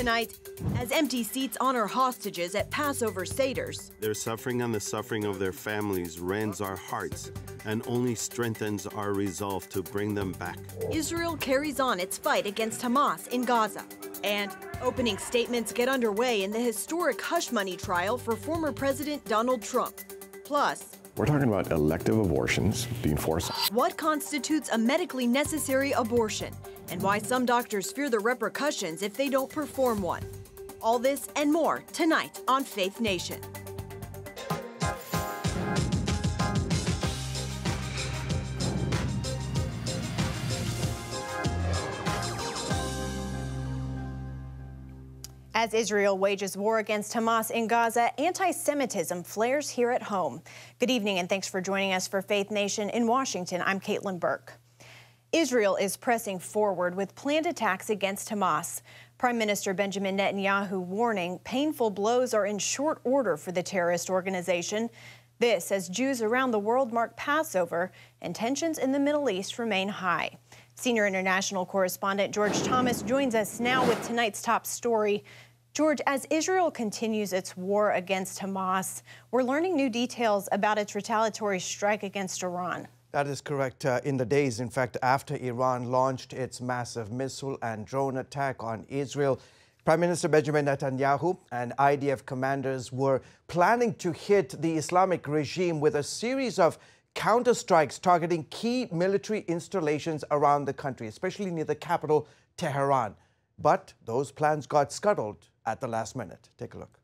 tonight as empty seats honor hostages at Passover Seders. Their suffering and the suffering of their families rends our hearts and only strengthens our resolve to bring them back. Israel carries on its fight against Hamas in Gaza. And opening statements get underway in the historic hush money trial for former President Donald Trump. Plus, we're talking about elective abortions being forced. What constitutes a medically necessary abortion, and why some doctors fear the repercussions if they don't perform one. All this and more tonight on Faith Nation. As Israel wages war against Hamas in Gaza, anti-Semitism flares here at home. Good evening and thanks for joining us for Faith Nation in Washington. I'm Caitlin Burke. Israel is pressing forward with planned attacks against Hamas. Prime Minister Benjamin Netanyahu warning painful blows are in short order for the terrorist organization. This as Jews around the world mark Passover and tensions in the Middle East remain high. Senior international correspondent George Thomas joins us now with tonight's top story. George, as Israel continues its war against Hamas, we're learning new details about its retaliatory strike against Iran. That is correct. In the days, in fact, after Iran launched its massive missile and drone attack on Israel, Prime Minister Benjamin Netanyahu and IDF commanders were planning to hit the Islamic regime with a series of counterstrikes targeting key military installations around the country, especially near the capital, Tehran. But those plans got scuttled at the last minute. Take a look.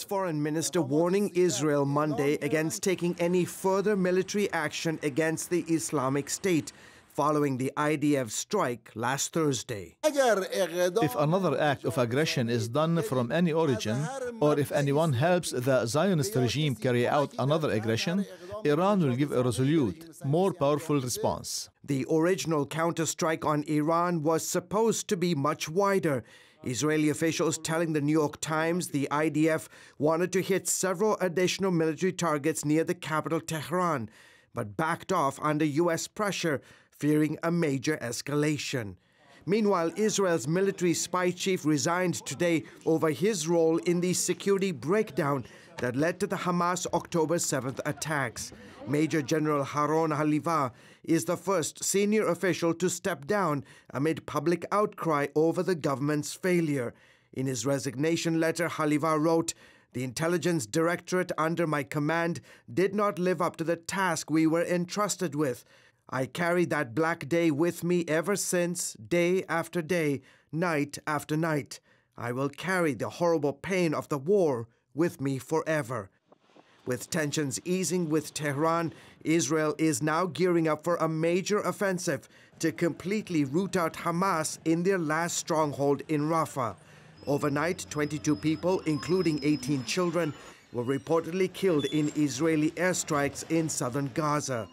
Foreign Minister warning Israel Monday against taking any further military action against the Islamic State following the IDF strike last Thursday. If another act of aggression is done from any origin, or if anyone helps the Zionist regime carry out another aggression, Iran will give a resolute, more powerful response. The original counterstrike on Iran was supposed to be much wider. Israeli officials telling the New York Times the IDF wanted to hit several additional military targets near the capital Tehran, but backed off under U.S. pressure, fearing a major escalation. Meanwhile, Israel's military spy chief resigned today over his role in the security breakdown that led to the Hamas October 7th attacks. Major General Haron Haliva is the first senior official to step down amid public outcry over the government's failure. In his resignation letter, Haliva wrote, "The intelligence directorate under my command did not live up to the task we were entrusted with. I carried that black day with me ever since, day after day, night after night. I will carry the horrible pain of the war with me forever." With tensions easing with Tehran, Israel is now gearing up for a major offensive to completely root out Hamas in their last stronghold in Rafah. Overnight, 22 people, including 18 children, were reportedly killed in Israeli airstrikes in southern Gaza.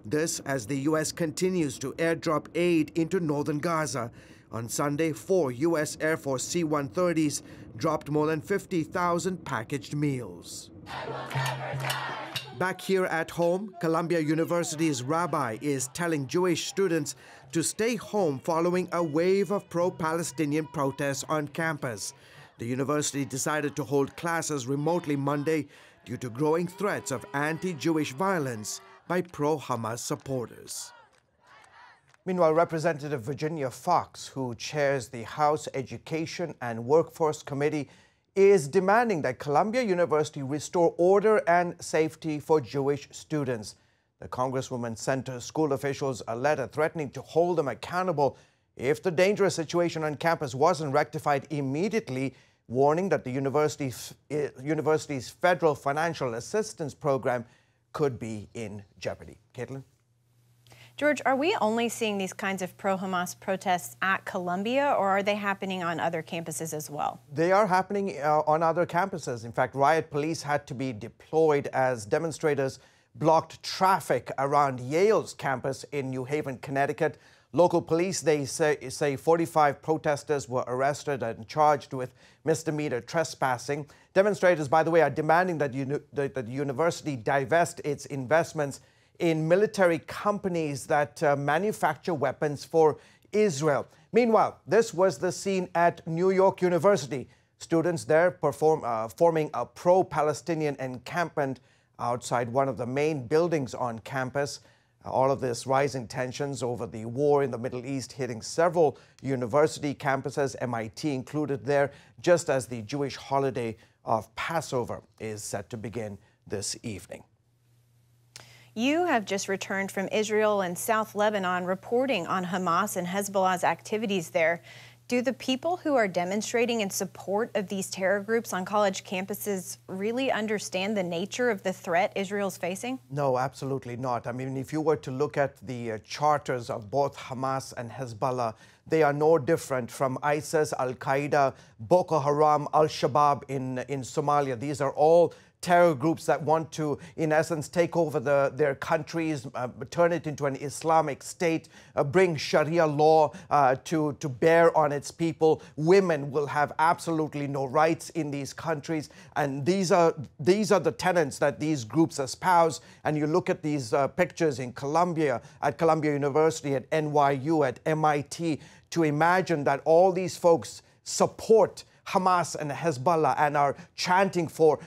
This as the U.S. continues to airdrop aid into northern Gaza. On Sunday, 4 U.S. Air Force C-130s dropped more than 50,000 packaged meals. Back here at home, Columbia University's rabbi is telling Jewish students to stay home following a wave of pro-Palestinian protests on campus. The university decided to hold classes remotely Monday due to growing threats of anti-Jewish violence by pro-Hamas supporters. Meanwhile, Representative Virginia Fox, who chairs the House Education and Workforce Committee, is demanding that Columbia University restore order and safety for Jewish students. The Congresswoman sent to school officials a letter threatening to hold them accountable if the dangerous situation on campus wasn't rectified immediately, warning that the university's federal financial assistance program could be in jeopardy. Caitlin? George, are we only seeing these kinds of pro-Hamas protests at Columbia, or are they happening on other campuses as well? They are happening on other campuses. In fact, riot police had to be deployed as demonstrators blocked traffic around Yale's campus in New Haven, Connecticut. Local police, they say 45 protesters were arrested and charged with misdemeanor trespassing. Demonstrators, by the way, are demanding that the university divest its investments in military companies that manufacture weapons for Israel. Meanwhile, this was the scene at New York University. Students there forming a pro-Palestinian encampment outside one of the main buildings on campus. All of this rising tensions over the war in the Middle East hitting several university campuses, MIT included there, just as the Jewish holiday of Passover is set to begin this evening. You have just returned from Israel and South Lebanon reporting on Hamas and Hezbollah's activities there. Do the people who are demonstrating in support of these terror groups on college campuses really understand the nature of the threat Israel's facing? No, absolutely not. I mean, if you were to look at the charters of both Hamas and Hezbollah, they are no different from ISIS, Al-Qaeda, Boko Haram, Al-Shabaab in Somalia. These are all terror groups that want to, in essence, take over their countries, turn it into an Islamic state, bring Sharia law to bear on its people. Women will have absolutely no rights in these countries. And these are the tenets that these groups espouse. And you look at these pictures in Columbia, at Columbia University, at NYU, at MIT, to imagine that all these folks support Hamas and Hezbollah and are chanting for,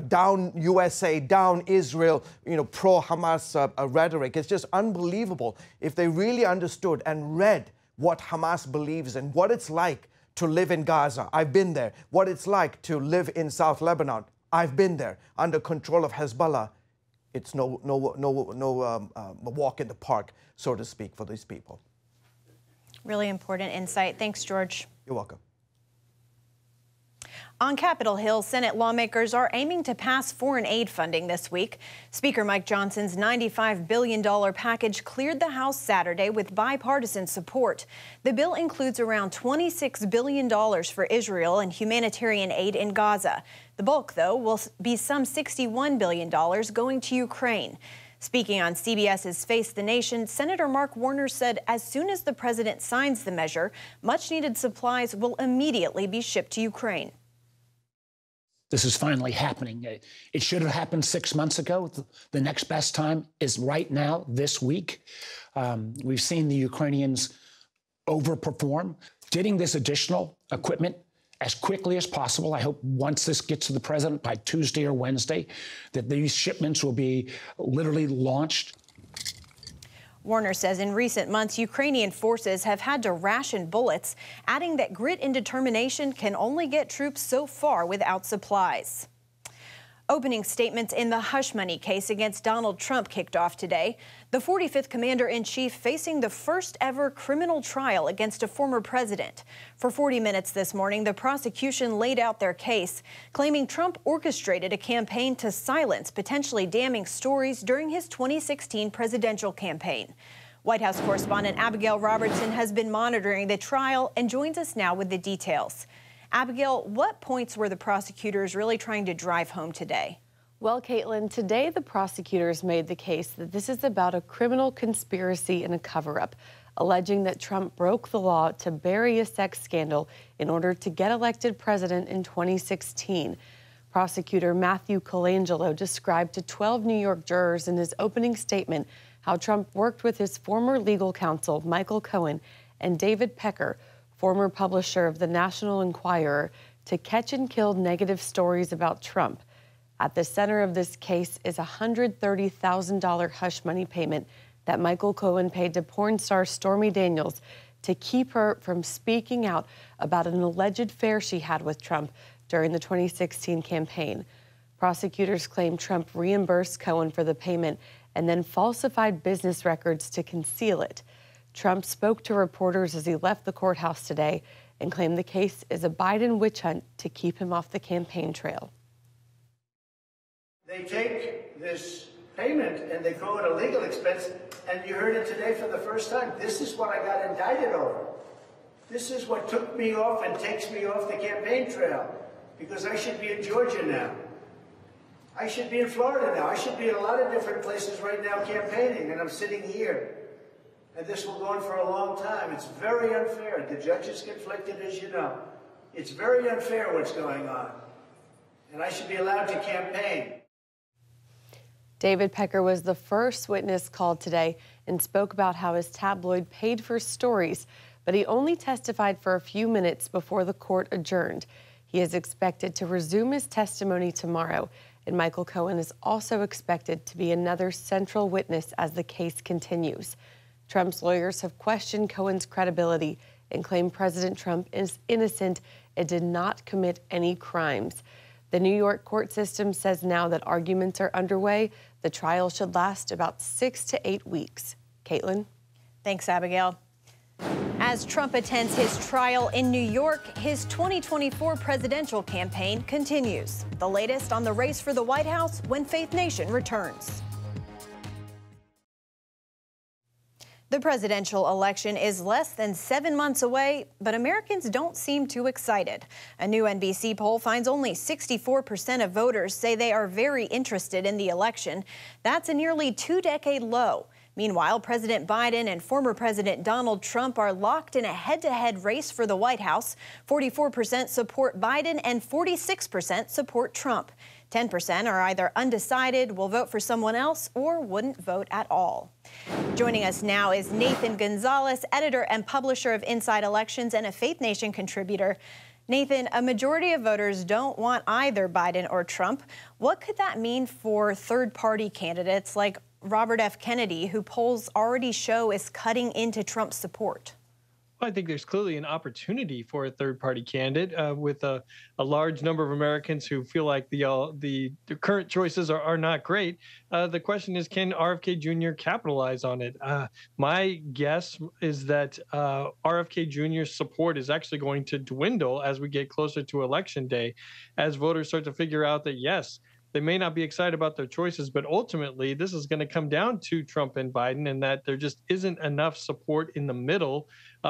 down USA, down Israel, pro-Hamas rhetoric. It's just unbelievable. If they really understood and read what Hamas believes in, what it's like to live in Gaza, I've been there. What it's like to live in South Lebanon, I've been there. Under control of Hezbollah, it's no walk in the park, so to speak, for these people. Really important insight. Thanks, George. You're welcome. On Capitol Hill, Senate lawmakers are aiming to pass foreign aid funding this week. Speaker Mike Johnson's $95 billion package cleared the House Saturday with bipartisan support. The bill includes around $26 billion for Israel and humanitarian aid in Gaza. The bulk, though, will be some $61 billion going to Ukraine. Speaking on CBS's Face the Nation, Senator Mark Warner said as soon as the president signs the measure, much-needed supplies will immediately be shipped to Ukraine. This is finally happening. It should have happened 6 months ago. The next best time is right now, this week. We've seen the Ukrainians overperform. Getting this additional equipment as quickly as possible. I hope once this gets to the president by Tuesday or Wednesday, that these shipments will be literally launched. Warner says in recent months, Ukrainian forces have had to ration bullets, adding that grit and determination can only get troops so far without supplies. Opening statements in the hush money case against Donald Trump kicked off today. The 45th commander-in-chief facing the first ever criminal trial against a former president. For 40 minutes this morning, the prosecution laid out their case, claiming Trump orchestrated a campaign to silence potentially damning stories during his 2016 presidential campaign. White House correspondent Abigail Robertson has been monitoring the trial and joins us now with the details. Abigail, what points were the prosecutors really trying to drive home today? Well, Caitlin, today the prosecutors made the case that this is about a criminal conspiracy and a cover-up, alleging that Trump broke the law to bury a sex scandal in order to get elected president in 2016. Prosecutor Matthew Colangelo described to 12 New York jurors in his opening statement how Trump worked with his former legal counsel, Michael Cohen, and David Pecker, former publisher of the National Enquirer, to catch and kill negative stories about Trump. At the center of this case is a $130,000 hush money payment that Michael Cohen paid to porn star Stormy Daniels to keep her from speaking out about an alleged affair she had with Trump during the 2016 campaign. Prosecutors claim Trump reimbursed Cohen for the payment and then falsified business records to conceal it. Trump spoke to reporters as he left the courthouse today and claimed the case is a Biden witch hunt to keep him off the campaign trail. They take this payment and they call it a legal expense, and you heard it today for the first time. This is what I got indicted over. This is what took me off and takes me off the campaign trail, because I should be in Georgia now. I should be in Florida now. I should be in a lot of different places right now campaigning, and I'm sitting here. And this will go on for a long time. It's very unfair. The judge is conflicted, as you know. It's very unfair what's going on. And I should be allowed to campaign. David Pecker was the first witness called today and spoke about how his tabloid paid for stories, but he only testified for a few minutes before the court adjourned. He is expected to resume his testimony tomorrow, and Michael Cohen is also expected to be another central witness as the case continues. Trump's lawyers have questioned Cohen's credibility and claim President Trump is innocent and did not commit any crimes. The New York court system says now that arguments are underway, the trial should last about 6 to 8 weeks. Caitlin? Thanks, Abigail. As Trump attends his trial in New York, his 2024 presidential campaign continues. The latest on the race for the White House when Faith Nation returns. The presidential election is less than 7 months away, but Americans don't seem too excited. A new NBC poll finds only 64% of voters say they are very interested in the election. That's a nearly two-decade low. Meanwhile, President Biden and former President Donald Trump are locked in a head-to-head race for the White House. 44% support Biden and 46% support Trump. 10% are either undecided, will vote for someone else, or wouldn't vote at all. Joining us now is Nathan Gonzalez, editor and publisher of Inside Elections and a Faith Nation contributor. Nathan, a majority of voters don't want either Biden or Trump. What could that mean for third-party candidates like Robert F. Kennedy, who polls already show is cutting into Trump's support? I think there's clearly an opportunity for a third-party candidate with a large number of Americans who feel like the current choices are not great. The question is, can RFK Jr. capitalize on it? My guess is that RFK Jr.'s support is actually going to dwindle as we get closer to Election Day, as voters start to figure out that, yes, they may not be excited about their choices, but ultimately this is going to come down to Trump and Biden, and that there just isn't enough support in the middle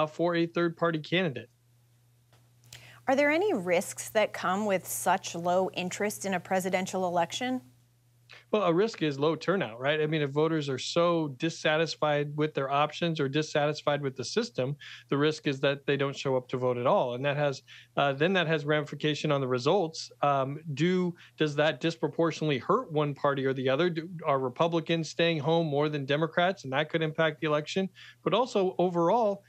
for a third-party candidate. Are there any risks that come with such low interest in a presidential election? Well, a risk is low turnout, right? I mean, if voters are so dissatisfied with their options or dissatisfied with the system, the risk is that they don't show up to vote at all, and that has ramification on the results. Does that disproportionately hurt one party or the other? Are Republicans staying home more than Democrats, and that could impact the election? But also overall,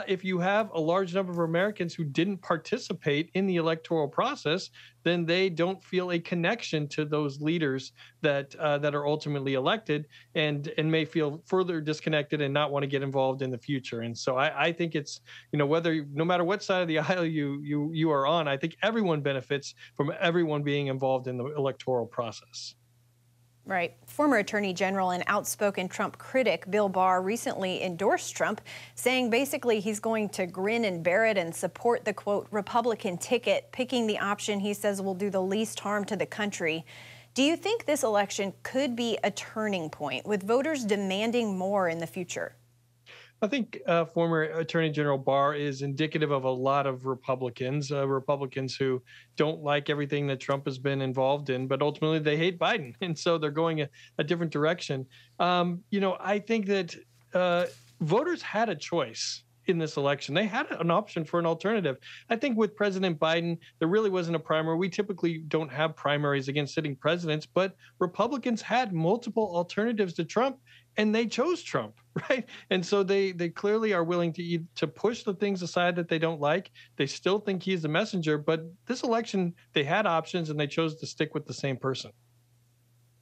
if you have a large number of Americans who didn't participate in the electoral process, then they don't feel a connection to those leaders that are ultimately elected, and may feel further disconnected and not want to get involved in the future. And so I think it's, no matter what side of the aisle you are on, I think everyone benefits from everyone being involved in the electoral process. Right. Former Attorney General and outspoken Trump critic Bill Barr recently endorsed Trump, saying basically he's going to grin and bear it and support the, quote, Republican ticket, picking the option he says will do the least harm to the country. Do you think this election could be a turning point, with voters demanding more in the future? I think former Attorney General Barr is indicative of a lot of Republicans who don't like everything that Trump has been involved in, but ultimately they hate Biden. And so they're going a different direction. I think that voters had a choice in this election. They had an option for an alternative. I think with President Biden, there really wasn't a primary. We typically don't have primaries against sitting presidents, but Republicans had multiple alternatives to Trump, and they chose Trump, right? And so they clearly are willing to push the things aside that they don't like. They still think he's the messenger, but this election, they had options and they chose to stick with the same person.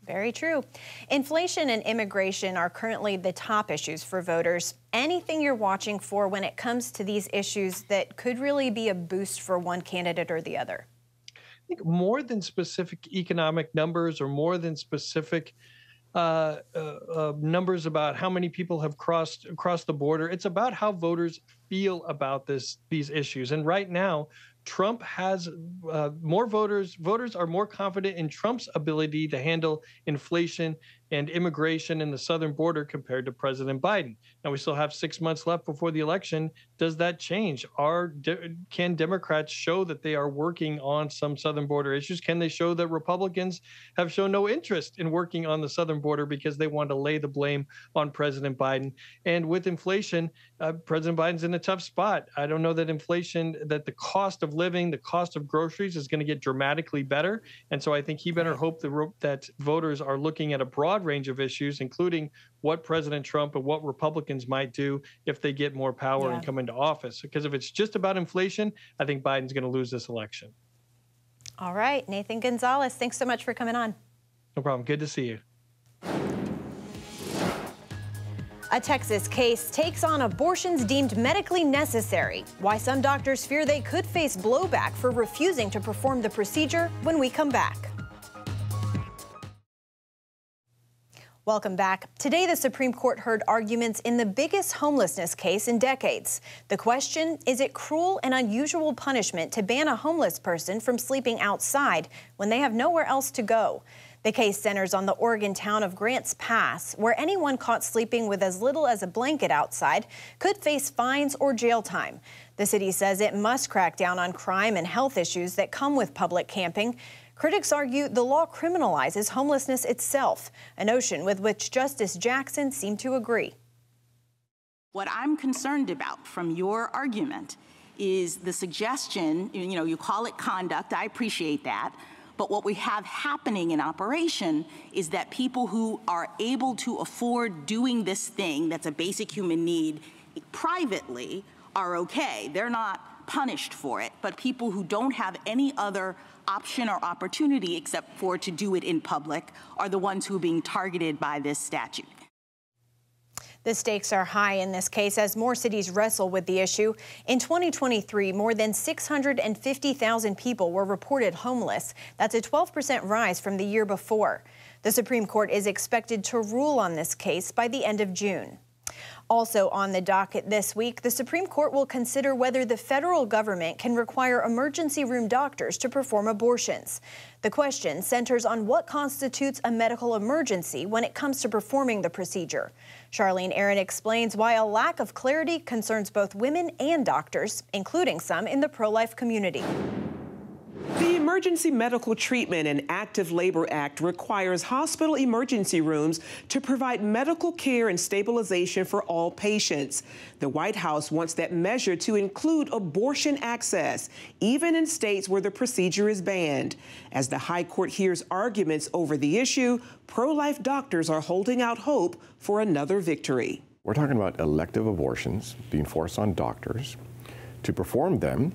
Very true. Inflation and immigration are currently the top issues for voters. Anything you're watching for when it comes to these issues that could really be a boost for one candidate or the other? I think more than specific economic numbers or more than specific numbers about how many people have crossed the border, it's about how voters feel about these issues. And right now, Trump has more voters. Voters are more confident in Trump's ability to handle inflation and immigration in the southern border compared to President Biden. Now, we still have 6 months left before the election. Does that change? Can Democrats show that they are working on some southern border issues? Can they show that Republicans have shown no interest in working on the southern border because they want to lay the blame on President Biden? And with inflation, President Biden's in a tough spot. I don't know that that the cost of living, the cost of groceries is going to get dramatically better. And so I think he better hope that voters are looking at a broad broad range of issues, including what President Trump and what Republicans might do if they get more power and come into office. Because if it's just about inflation, I think Biden's going to lose this election. All right, Nathan Gonzalez, thanks so much for coming on. No problem. Good to see you. A Texas case takes on abortions deemed medically necessary. Why some doctors fear they could face blowback for refusing to perform the procedure when we come back. Welcome back. Today, the Supreme Court heard arguments in the biggest homelessness case in decades. The question, is it cruel and unusual punishment to ban a homeless person from sleeping outside when they have nowhere else to go? The case centers on the Oregon town of Grants Pass, where anyone caught sleeping with as little as a blanket outside could face fines or jail time. The city says it must crack down on crime and health issues that come with public camping. Critics argue the law criminalizes homelessness itself, a notion with which Justice Jackson seemed to agree. What I'm concerned about from your argument is the suggestion, you call it conduct, I appreciate that, but what we have happening in operation is that people who are able to afford doing this thing that's a basic human need privately are okay. They're not punished for it, but people who don't have any other option or opportunity except for to do it in public are the ones who are being targeted by this statute. The stakes are high in this case as more cities wrestle with the issue. In 2023, more than 650,000 people were reported homeless. That's a 12% rise from the year before. The Supreme Court is expected to rule on this case by the end of June. Also on the docket this week, the Supreme Court will consider whether the federal government can require emergency room doctors to perform abortions. The question centers on what constitutes a medical emergency when it comes to performing the procedure. Charlene Aaron explains why a lack of clarity concerns both women and doctors, including some in the pro-life community. The Emergency Medical Treatment and Active Labor Act requires hospital emergency rooms to provide medical care and stabilization for all patients. The White House wants that measure to include abortion access, even in states where the procedure is banned. As the High Court hears arguments over the issue, pro-life doctors are holding out hope for another victory. We're talking about elective abortions being forced on doctors to perform them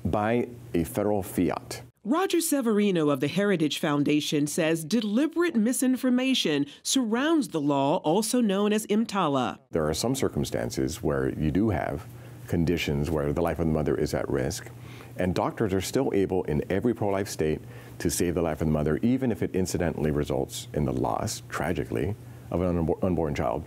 by a federal fiat. Roger Severino of the Heritage Foundation says deliberate misinformation surrounds the law, also known as EMTALA. There are some circumstances where you do have conditions where the life of the mother is at risk, and doctors are still able in every pro-life state to save the life of the mother, even if it incidentally results in the loss, tragically, of an unborn child.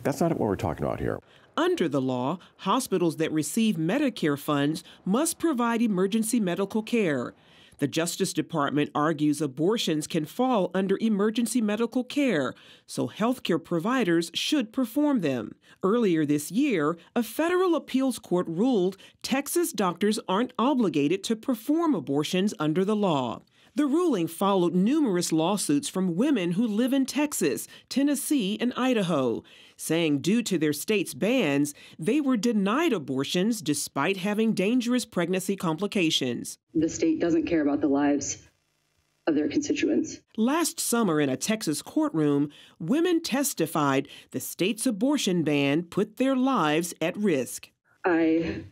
That's not what we're talking about here. Under the law, hospitals that receive Medicare funds must provide emergency medical care. The Justice Department argues abortions can fall under emergency medical care, so healthcare providers should perform them. Earlier this year, a federal appeals court ruled Texas doctors aren't obligated to perform abortions under the law. The ruling followed numerous lawsuits from women who live in Texas, Tennessee, and Idaho, saying due to their state's bans, they were denied abortions despite having dangerous pregnancy complications. The state doesn't care about the lives of their constituents. Last summer in a Texas courtroom, women testified the state's abortion ban put their lives at risk. I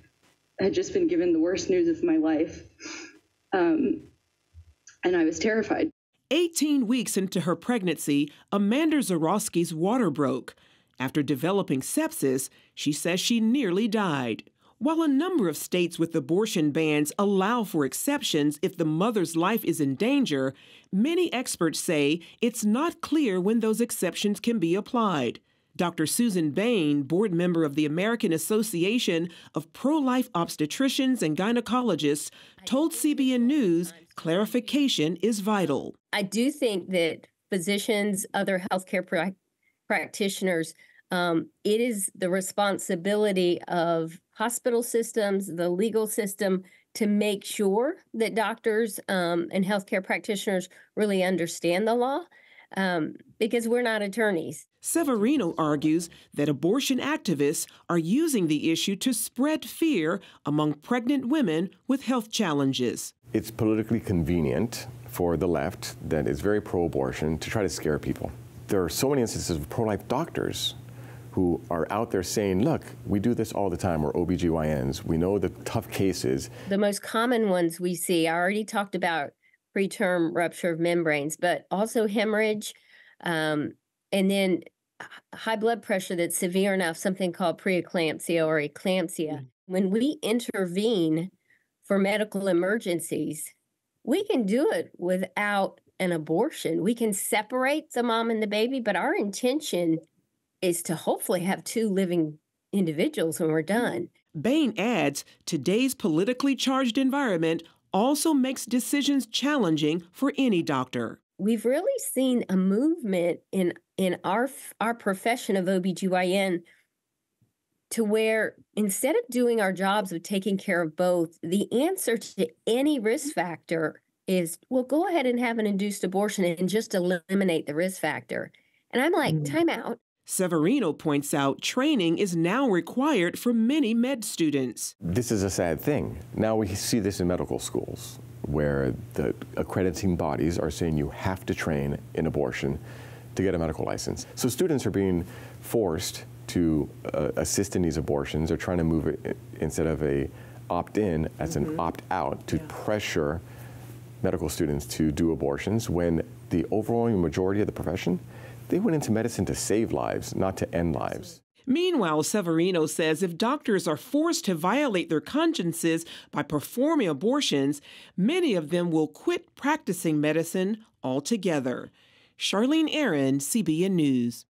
had just been given the worst news of my life, and I was terrified. 18 weeks into her pregnancy, Amanda Zarowski's water broke. After developing sepsis, she says she nearly died. While a number of states with abortion bans allow for exceptions if the mother's life is in danger, many experts say it's not clear when those exceptions can be applied. Dr. Susan Bain, board member of the American Association of Pro-Life Obstetricians and Gynecologists, told CBN News clarification is vital. I do think that physicians, other healthcare practitioners, it is the responsibility of hospital systems, the legal system, to make sure that doctors and healthcare practitioners really understand the law, because we're not attorneys. Severino argues that abortion activists are using the issue to spread fear among pregnant women with health challenges. It's politically convenient for the left that is very pro-abortion to try to scare people. there are so many instances of pro-life doctors who are out there saying, look, we do this all the time, we're OBGYNs, we know the tough cases. The most common ones we see, I already talked about preterm rupture of membranes, but also hemorrhage, and then high blood pressure that's severe enough, something called preeclampsia or eclampsia. When we intervene for medical emergencies, we can do it without an abortion. We can separate the mom and the baby, but our intention is to hopefully have two living individuals when we're done. Bain adds, today's politically charged environment also makes decisions challenging for any doctor. We've really seen a movement in our profession of OBGYN to where instead of doing our jobs of taking care of both, the answer to any risk factor is, well, go ahead and have an induced abortion and just eliminate the risk factor. And I'm like, time out. Severino points out training is now required for many med students. This is a sad thing. Now we see this in medical schools, where the accrediting bodies are saying you have to train in abortion to get a medical license. So students are being forced to assist in these abortions. They're trying to move it instead of a opt-in as an opt-out to pressure medical students to do abortions when the overwhelming majority of the profession, they went into medicine to save lives, not to end lives. Meanwhile, Severino says if doctors are forced to violate their consciences by performing abortions, many of them will quit practicing medicine altogether. Charlene Aaron, CBN News.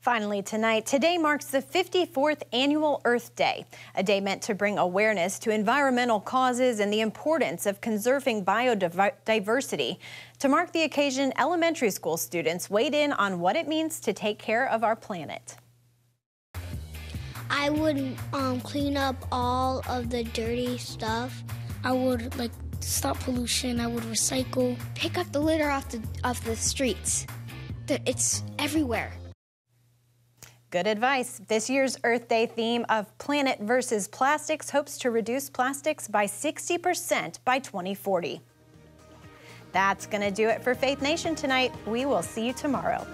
Finally tonight, today marks the 54th annual Earth Day, a day meant to bring awareness to environmental causes and the importance of conserving biodiversity. To mark the occasion, elementary school students weighed in on what it means to take care of our planet. I would clean up all of the dirty stuff. I would stop pollution. I would recycle. Pick up the litter off the streets. It's everywhere. Good advice. This year's Earth Day theme of Planet versus Plastics hopes to reduce plastics by 60% by 2040. That's going to do it for Faith Nation tonight. We will see you tomorrow.